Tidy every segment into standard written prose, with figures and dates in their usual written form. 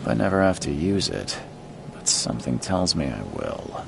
I never have to use it, but something tells me I will.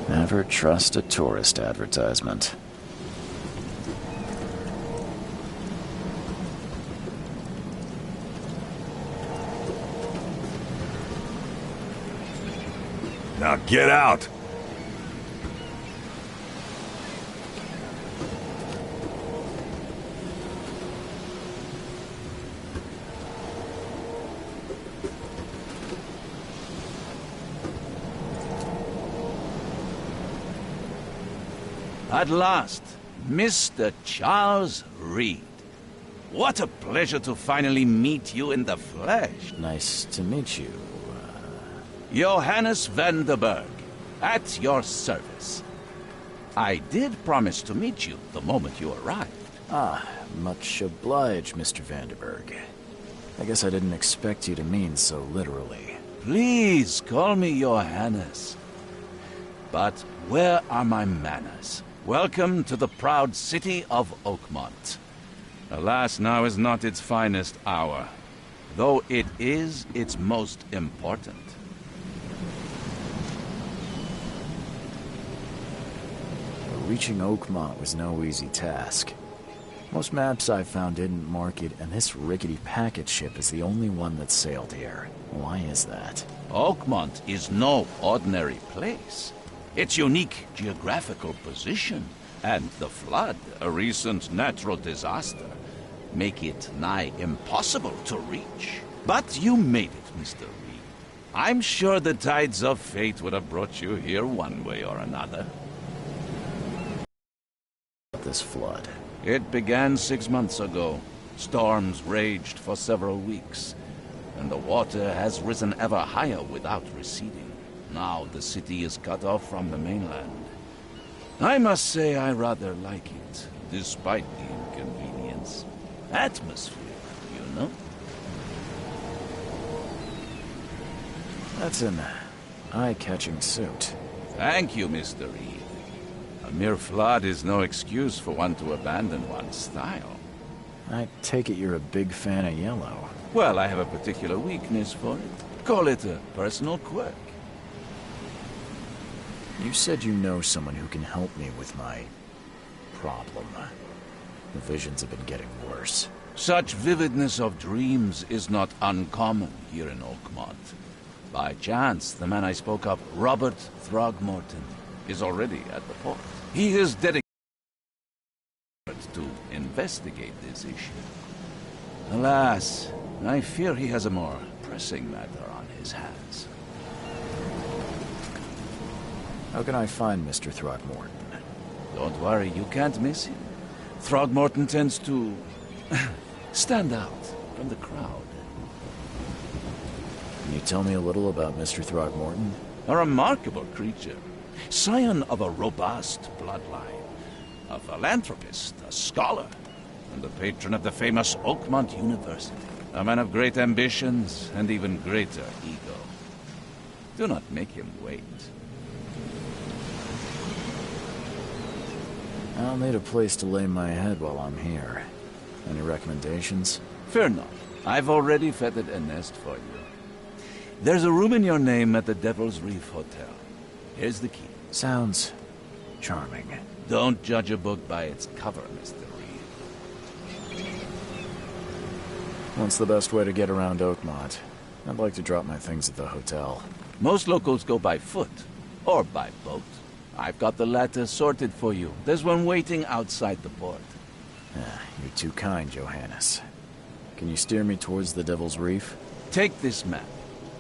Never trust a tourist advertisement. Now get out! At last, Mr. Charles Reed. What a pleasure to finally meet you in the flesh. Nice to meet you. Johannes Vanderberg, at your service. I did promise to meet you the moment you arrived. Ah, much obliged, Mr. Vanderberg. I guess I didn't expect you to mean so literally. Please call me Johannes. But where are my manners? Welcome to the proud city of Oakmont. Alas, now is not its finest hour, though it is its most important. Reaching Oakmont was no easy task. Most maps I found didn't mark it, and this rickety packet ship is the only one that sailed here. Why is that? Oakmont is no ordinary place. Its unique geographical position and the flood, a recent natural disaster, make it nigh impossible to reach. But you made it, Mr. Reed. I'm sure the tides of fate would have brought you here one way or another. This flood. It began 6 months ago. Storms raged for several weeks, and the water has risen ever higher without receding. Now the city is cut off from the mainland. I must say I rather like it, despite the inconvenience. Atmosphere, you know? That's an eye-catching suit. Thank you, Mr. Reed. A mere flood is no excuse for one to abandon one's style. I take it you're a big fan of yellow. Well, I have a particular weakness for it. Call it a personal quirk. You said you know someone who can help me with my problem. The visions have been getting worse. Such vividness of dreams is not uncommon here in Oakmont. By chance, the man I spoke of, Robert Throgmorton, is already at the port. He is dedicated to investigate this issue. Alas, I fear he has a more pressing matter on his hands. How can I find Mr. Throgmorton? Don't worry, you can't miss him. Throgmorton tends to stand out from the crowd. Can you tell me a little about Mr. Throgmorton? A remarkable creature. Scion of a robust bloodline. A philanthropist, a scholar, and the patron of the famous Oakmont University. A man of great ambitions and even greater ego. Do not make him wait. I'll need a place to lay my head while I'm here. Any recommendations? Fear not. I've already fettered a nest for you. There's a room in your name at the Devil's Reef Hotel. Here's the key. Sounds charming. Don't judge a book by its cover, Mr. Reed. What's the best way to get around Oakmont? I'd like to drop my things at the hotel. Most locals go by foot, or by boat. I've got the latter sorted for you. There's one waiting outside the port. You're too kind, Johannes. Can you steer me towards the Devil's Reef? Take this map.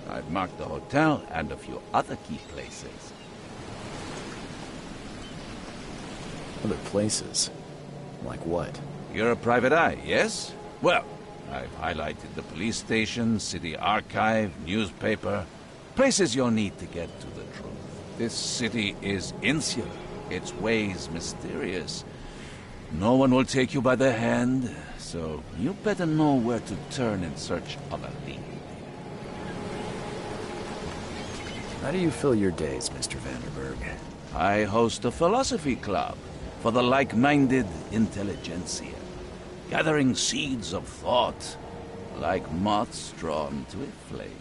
I've marked the hotel and a few other key places. Other places? Like what? You're a private eye, yes? Well, I've highlighted the police station, city archive, newspaper. Places you'll need to get to the truth. This city is insular, its ways mysterious. No one will take you by the hand, so you better know where to turn in search of a lead. How do you fill your days, Mr. Vanderberg? I host a philosophy club for the like-minded intelligentsia, gathering seeds of thought like moths drawn to a flame.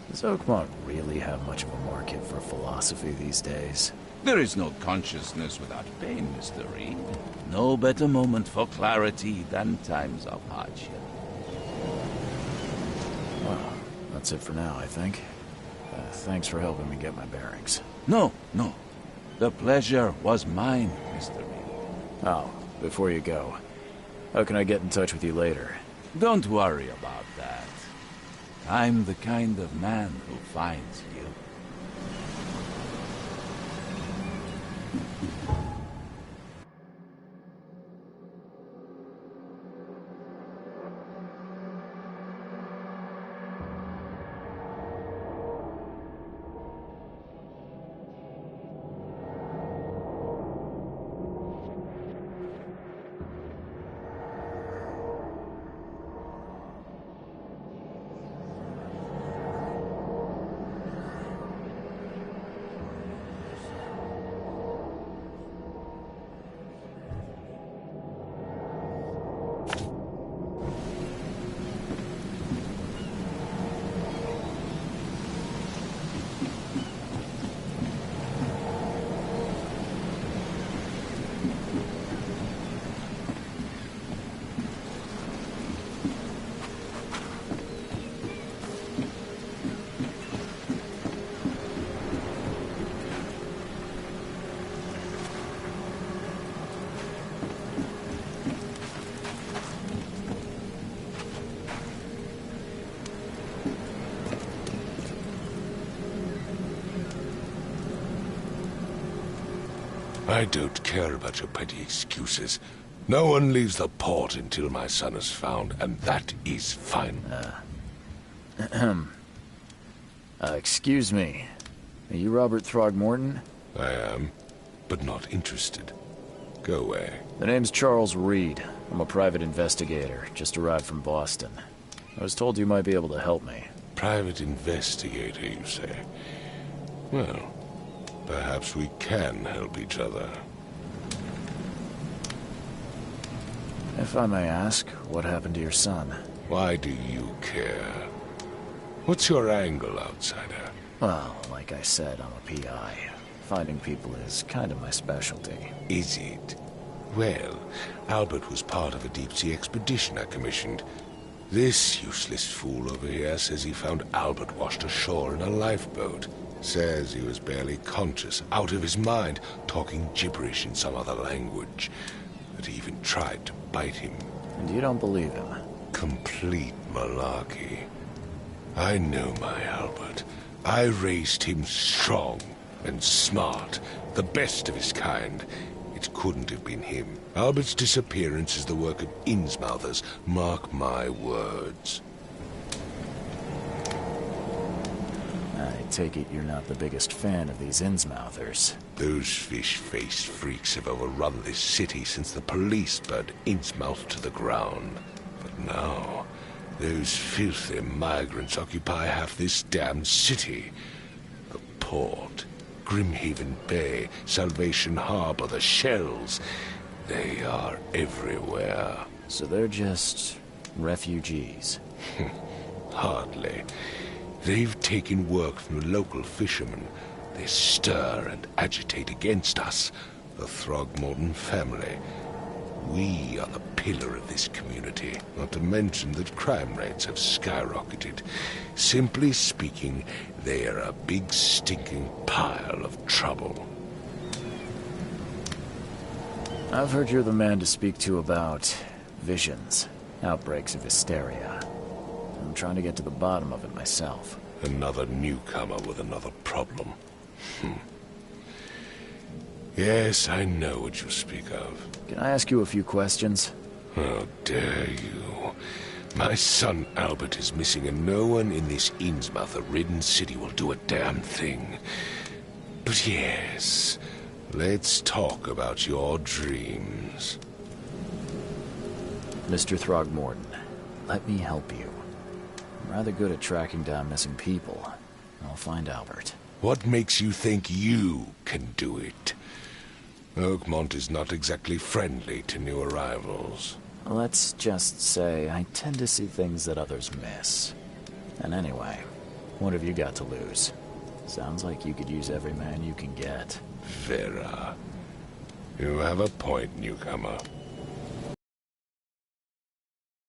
Does Oakmont really have much of a market for philosophy these days? There is no consciousness without pain, Mr. Reed. No better moment for clarity than times of hardship. Well, that's it for now, I think. Thanks for helping me get my bearings. No. The pleasure was mine, Mr. Reed. Oh, before you go, how can I get in touch with you later? Don't worry about that. I'm the kind of man who finds you. I don't care about your petty excuses. No one leaves the port until my son is found, and that is fine. Excuse me. Are you Robert Throgmorton? I am, but not interested. Go away. The name's Charles Reed. I'm a private investigator, just arrived from Boston. I was told you might be able to help me. Private investigator, you say? Well, perhaps we can help each other. If I may ask, what happened to your son? Why do you care? What's your angle, outsider? Well, like I said, I'm a PI. Finding people is kind of my specialty. Is it? Well, Albert was part of a deep-sea expedition I commissioned. This useless fool over here says he found Albert washed ashore in a lifeboat. Says he was barely conscious, out of his mind, talking gibberish in some other language. That he even tried to bite him. And you don't believe him? Complete malarkey. I know my Albert. I raised him strong and smart, the best of his kind. It couldn't have been him. Albert's disappearance is the work of Innsmouthers, mark my words. I take it you're not the biggest fan of these Innsmouthers. Those fish-faced freaks have overrun this city since the police burned Innsmouth to the ground. But now, those filthy migrants occupy half this damned city. The port, Grimhaven Bay, Salvation Harbor, the shells. They are everywhere. So they're just refugees. Hardly. They've taken work from the local fishermen. They stir and agitate against us, the Throgmorton family. We are the pillar of this community, not to mention that crime rates have skyrocketed. Simply speaking, they are a big stinking pile of trouble. I've heard you're the man to speak to about visions, outbreaks of hysteria. I'm trying to get to the bottom of it myself. Another newcomer with another problem. Yes, I know what you speak of. Can I ask you a few questions? How dare you? My son Albert is missing, and no one in this Innsmouth-ridden city will do a damn thing. But yes, let's talk about your dreams. Mr. Throgmorton, let me help you. I'm rather good at tracking down missing people. I'll find Albert. What makes you think you can do it? Oakmont is not exactly friendly to new arrivals. Let's just say I tend to see things that others miss. And anyway, what have you got to lose? Sounds like you could use every man you can get. Vera, you have a point, newcomer. What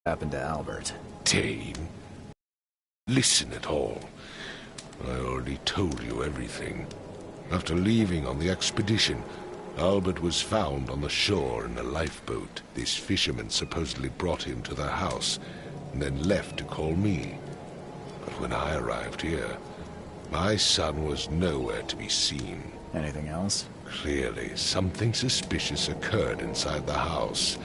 happened to Albert? Tane, listen at all. I already told you everything. After leaving on the expedition, Albert was found on the shore in a lifeboat. This fisherman supposedly brought him to their house, and then left to call me. But when I arrived here, my son was nowhere to be seen. Anything else? Clearly, something suspicious occurred inside the house.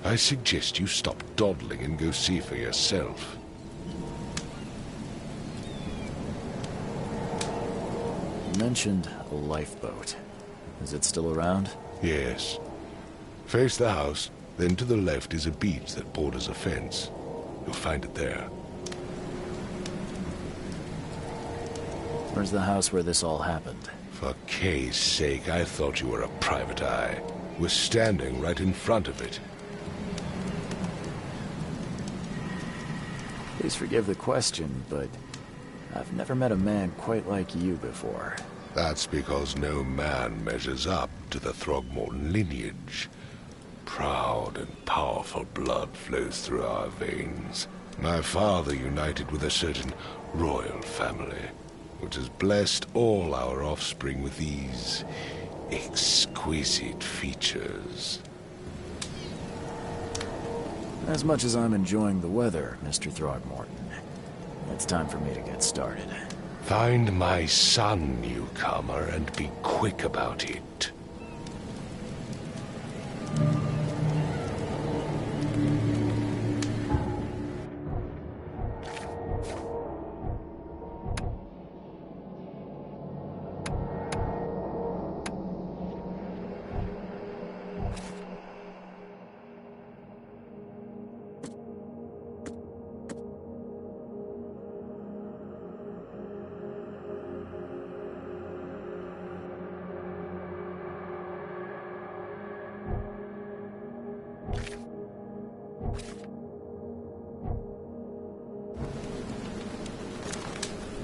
I suggest you stop dawdling and go see for yourself. You mentioned a lifeboat. Is it still around? Yes. Face the house, then to the left is a beach that borders a fence. You'll find it there. Where's the house where this all happened? For Kay's sake, I thought you were a private eye. We're standing right in front of it. Please forgive the question, but I've never met a man quite like you before. That's because no man measures up to the Throgmorton lineage. Proud and powerful blood flows through our veins. My father united with a certain royal family, which has blessed all our offspring with these exquisite features. As much as I'm enjoying the weather, Mr. Throgmorton, it's time for me to get started. Find my son, newcomer, and be quick about it.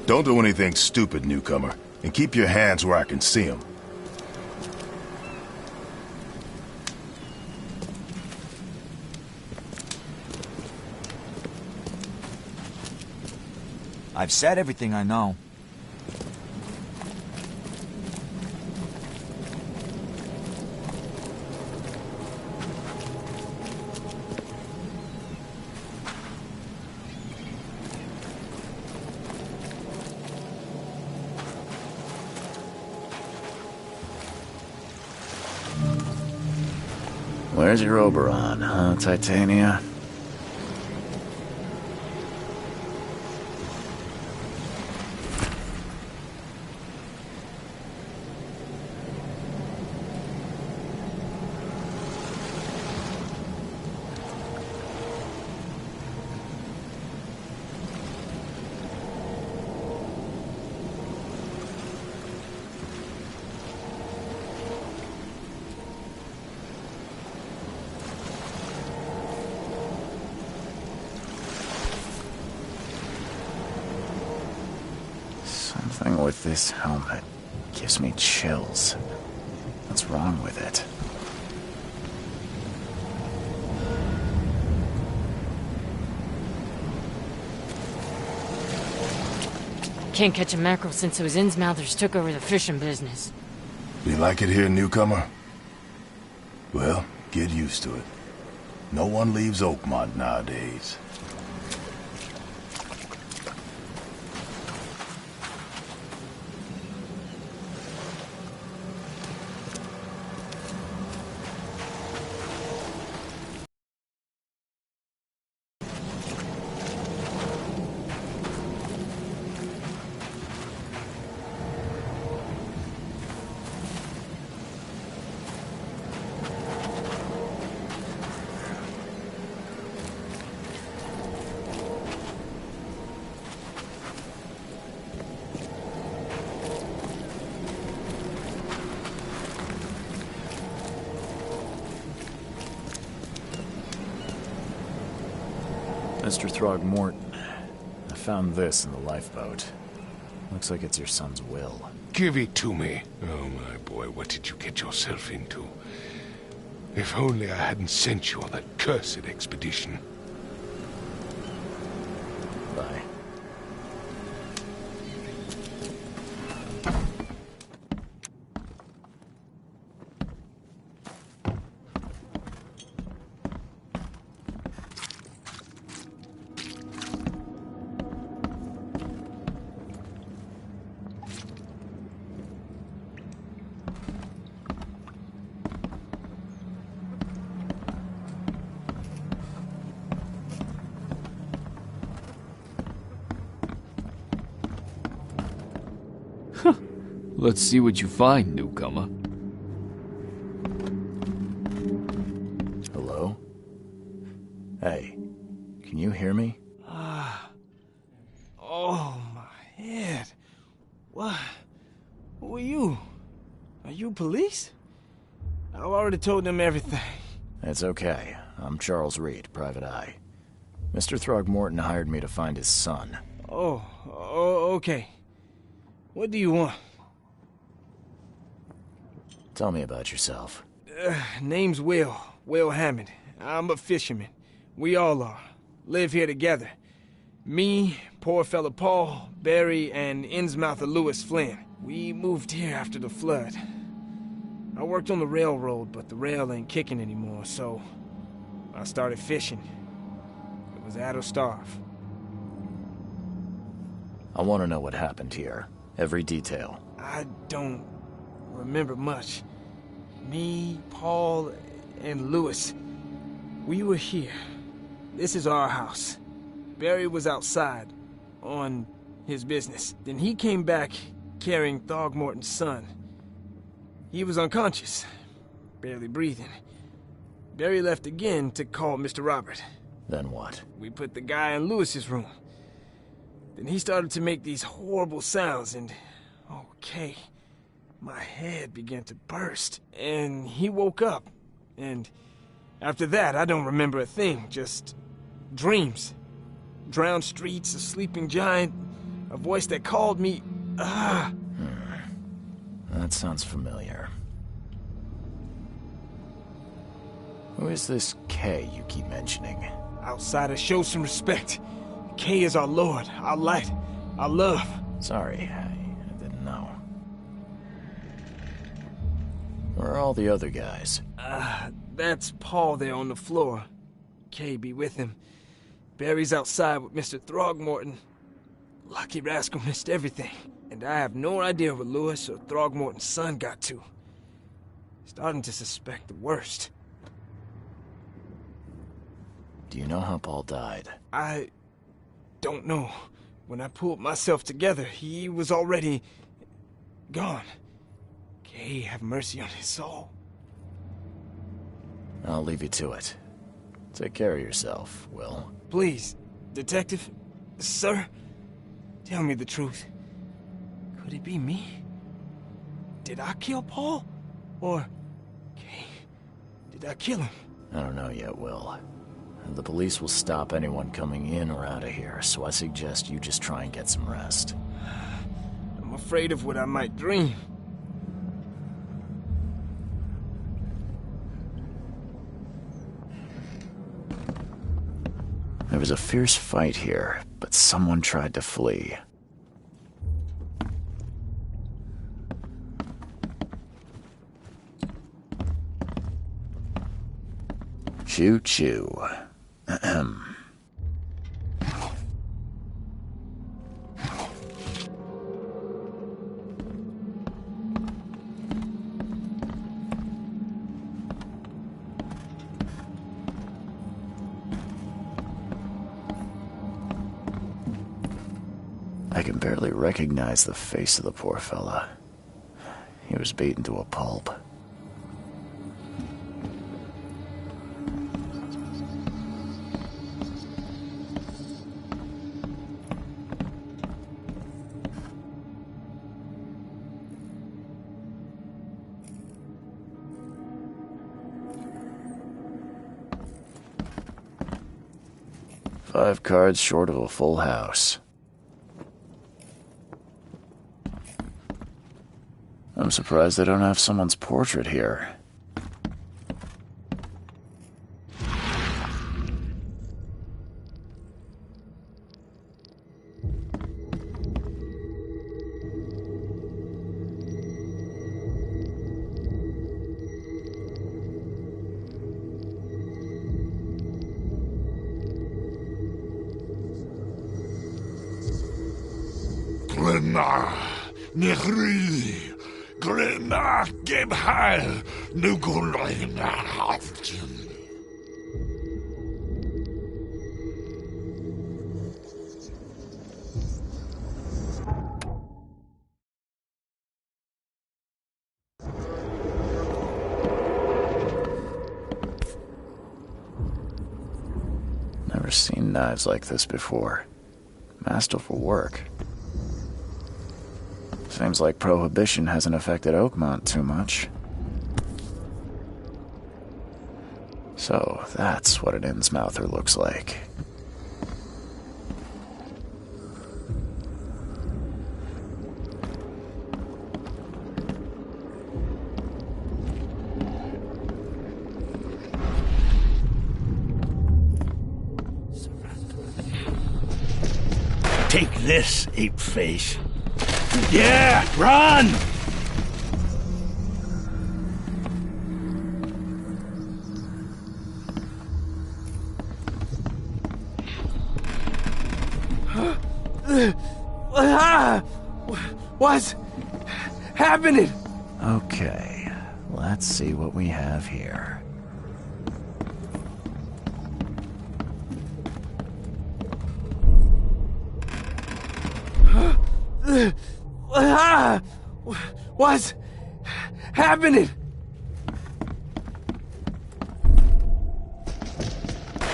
Don't do anything stupid, newcomer, and keep your hands where I can see them. I've said everything I know. Where's your Oberon, huh, Titania? with this helmet? Gives me chills. What's wrong with it? Can't catch a mackerel since those Innsmouthers took over the fishing business. You like it here, newcomer? Well, get used to it. No one leaves Oakmont nowadays. Mr. Throgmorton, I found this in the lifeboat. Looks like it's your son's will. Give it to me. Oh, my boy, what did you get yourself into? If only I hadn't sent you on that cursed expedition. Bye. Let's see what you find, newcomer. Hello? Hey, can you hear me? Oh, my head. What? Who are you? Are you police? I've already told them everything. It's okay. I'm Charles Reed, Private Eye. Mr. Throgmorton hired me to find his son. Oh, okay. What do you want? Tell me about yourself. Name's Will Hammond. I'm a fisherman. We all are. Live here together. Me, poor fella Paul, Barry, and Innsmouther Lewis Flynn. We moved here after the flood. I worked on the railroad, but the rail ain't kicking anymore, so I started fishing. It was at or starve. I want to know what happened here. Every detail. I don't remember much. Me, Paul, and Lewis, we were here. This is our house. Barry was outside, on his business. Then he came back carrying Throgmorton's son. He was unconscious, barely breathing. Barry left again to call Mr. Robert. Then what? We put the guy in Lewis's room. Then he started to make these horrible sounds and... okay. My head began to burst, and he woke up. And after that, I don't remember a thing, just dreams. Drowned streets, a sleeping giant, a voice that called me, That sounds familiar. Who is this Kay you keep mentioning? Outsider, show some respect. Kay is our lord, our light, our love. Sorry, I didn't know. Where are all the other guys? That's Paul there on the floor. Kay be with him. Barry's outside with Mr. Throgmorton. Lucky rascal missed everything. And I have no idea where Lewis or Throgmorton's son got to. Starting to suspect the worst. Do you know how Paul died? I don't know. When I pulled myself together, he was already gone. Kay have mercy on his soul. I'll leave you to it. Take care of yourself, Will. Please, Detective, sir, tell me the truth. Could it be me? Did I kill Paul? Or, Kay, did I kill him? I don't know yet, Will. The police will stop anyone coming in or out of here, so I suggest you just try and get some rest. I'm afraid of what I might dream. There was a fierce fight here, but someone tried to flee. Choo-choo. Ahem. I can barely recognize the face of the poor fella. He was beaten to a pulp. Five cards short of a full house. I'm surprised they don't have someone's portrait here. Glenna, Nehri, Glenna, Gebhal, Nugulina, Haftin. Never seen knives like this before. Masterful work. Seems like Prohibition hasn't affected Oakmont too much. So, that's what an Innsmouther looks like. Take this, ape-face. Yeah, run! What's happening? Okay, let's see what we have here. What's happening?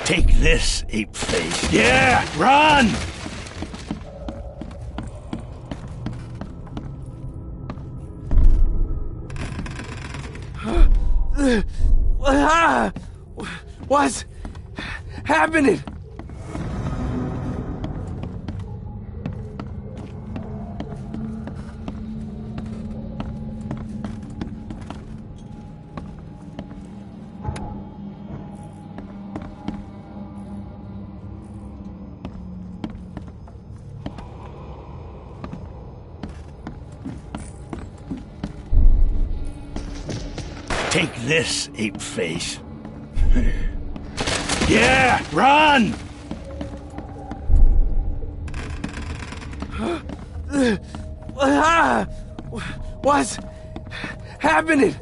Take this, ape-face. Yeah, run! What's happening? Take this, ape-face. Yeah, run! What's happening?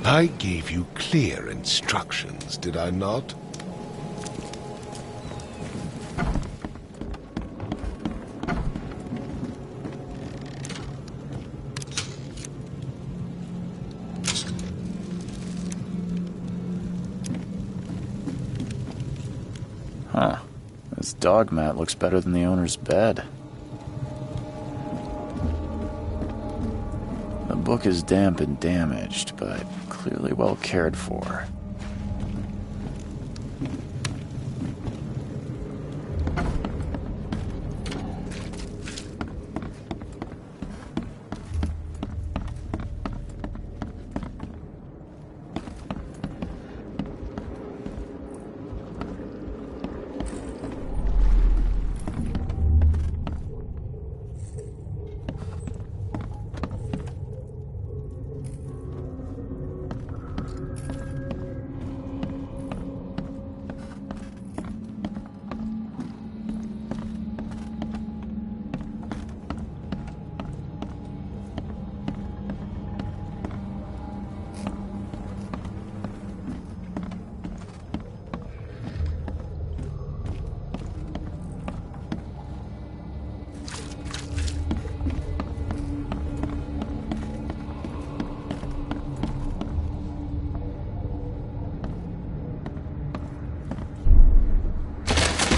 I gave you clear instructions, did I not? Huh. This dog mat looks better than the owner's bed. The book is damp and damaged, but clearly well cared for.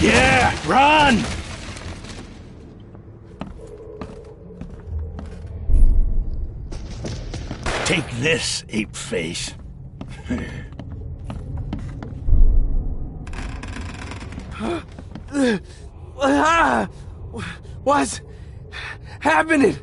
Yeah, run! Take this, ape face. What's happening?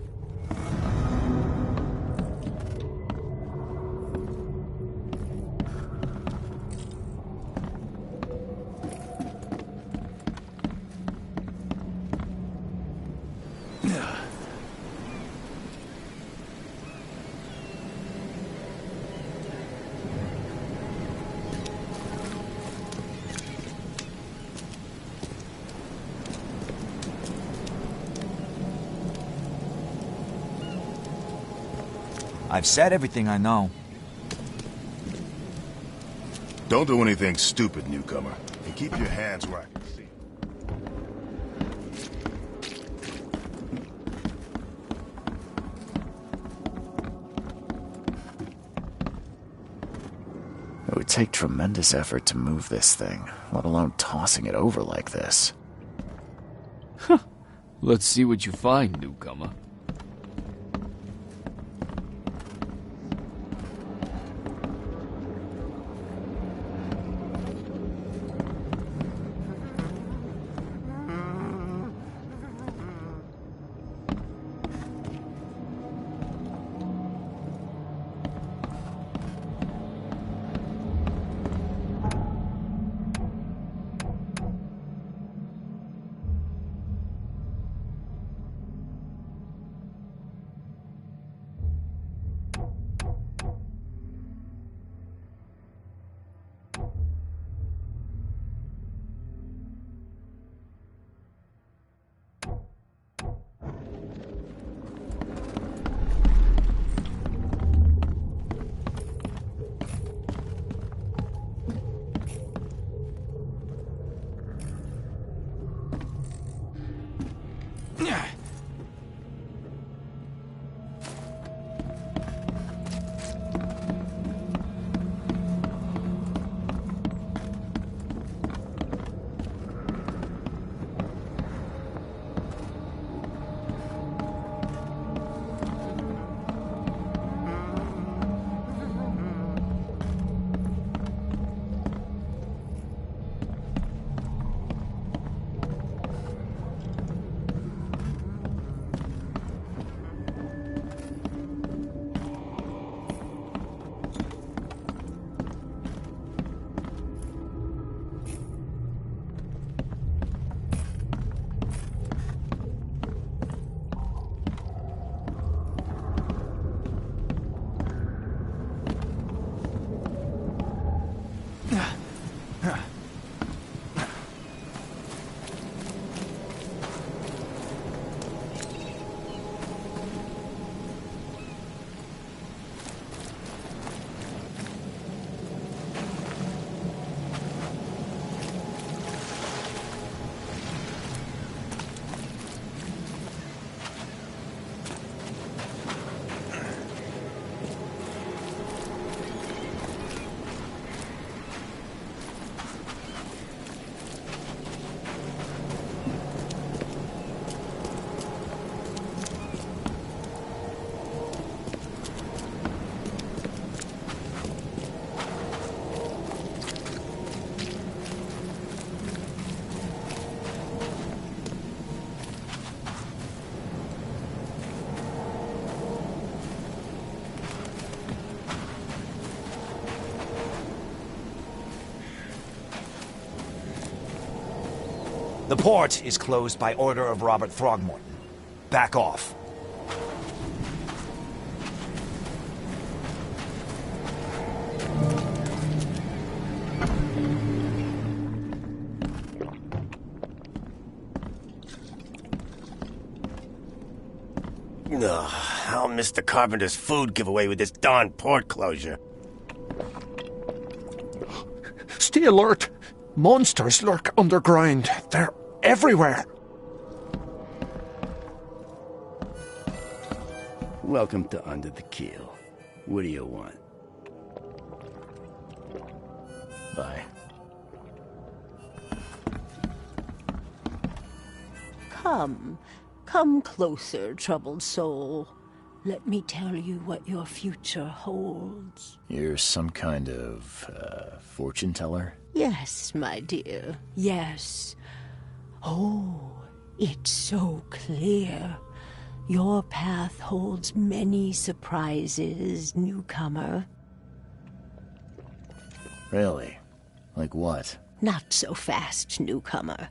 I've said everything I know. Don't do anything stupid, newcomer. And keep your hands where I can see. It would take tremendous effort to move this thing, let alone tossing it over like this. Let's see what you find, newcomer. The port is closed by order of Robert Throgmorton. Back off. Ugh, I'll miss the Carpenter's food giveaway with this darn port closure. Stay alert! Monsters lurk underground. They're everywhere. Welcome to Under the Keel. What do you want? Bye. Come closer, troubled soul. Let me tell you what your future holds. You're some kind of, fortune teller? Yes, my dear, yes. Oh, it's so clear. Your path holds many surprises, newcomer. Really? Like what? Not so fast, newcomer.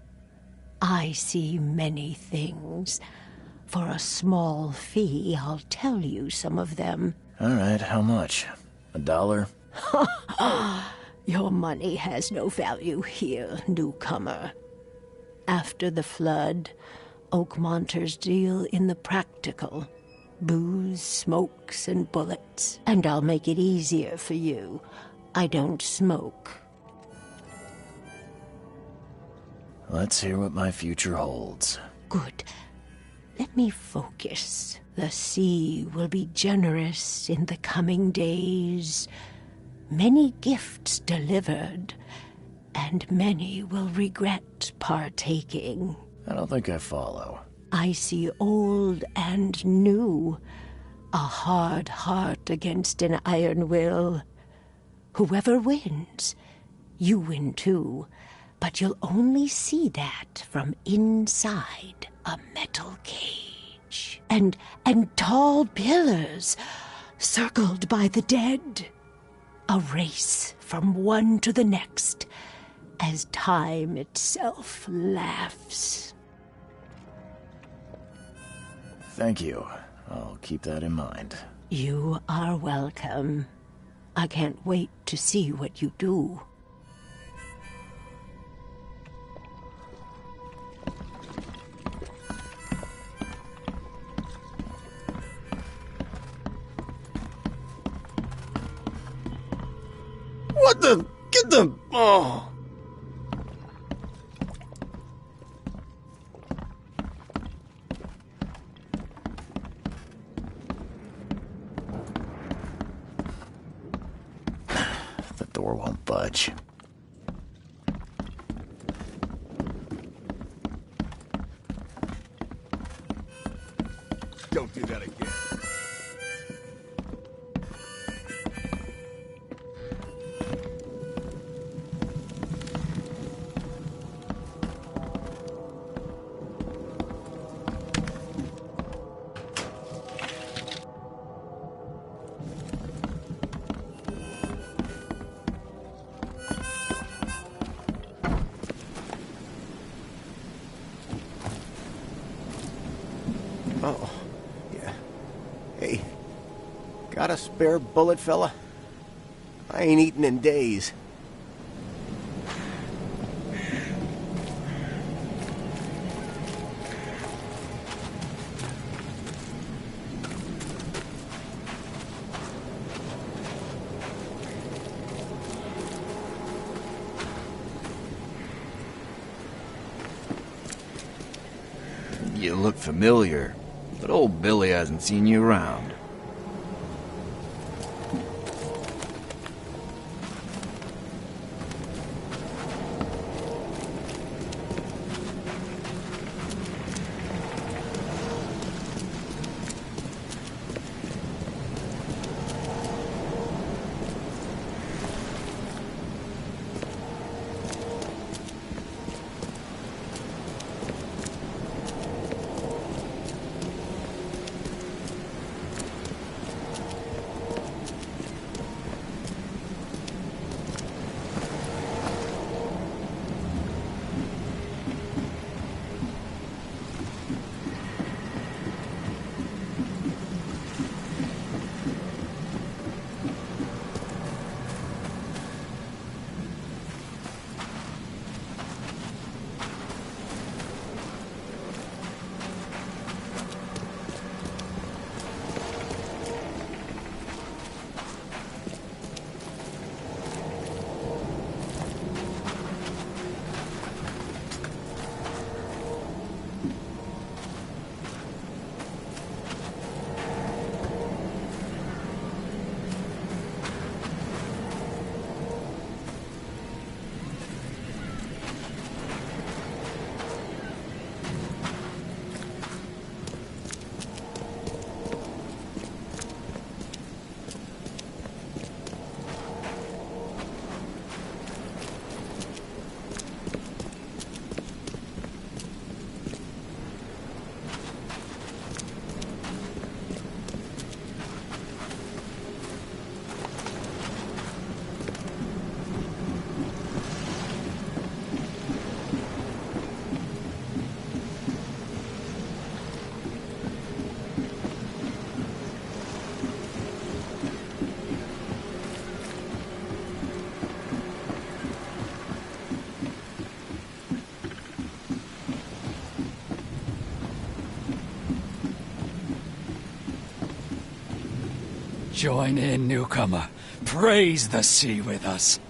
I see many things. For a small fee, I'll tell you some of them. All right, how much? $1? Your money has no value here, newcomer. After the flood, Oakmonters deal in the practical. Booze, smokes, and bullets. And I'll make it easier for you. I don't smoke. Let's hear what my future holds. Good. Let me focus. The sea will be generous in the coming days. Many gifts delivered, and many will regret partaking. I don't think I follow. I see old and new. A hard heart against an iron will. Whoever wins, you win too. But you'll only see that from inside a metal cage. And tall pillars, circled by the dead. A race from one to the next, as time itself laughs. Thank you. I'll keep that in mind. You are welcome. I can't wait to see what you do. What the? Get the... Oh! The door won't budge. Don't do that again. Oh, yeah. Hey, got a spare bullet, fella? I ain't eaten in days. You look familiar, but old Billy hasn't seen you around. Join in, newcomer. Praise the sea with us.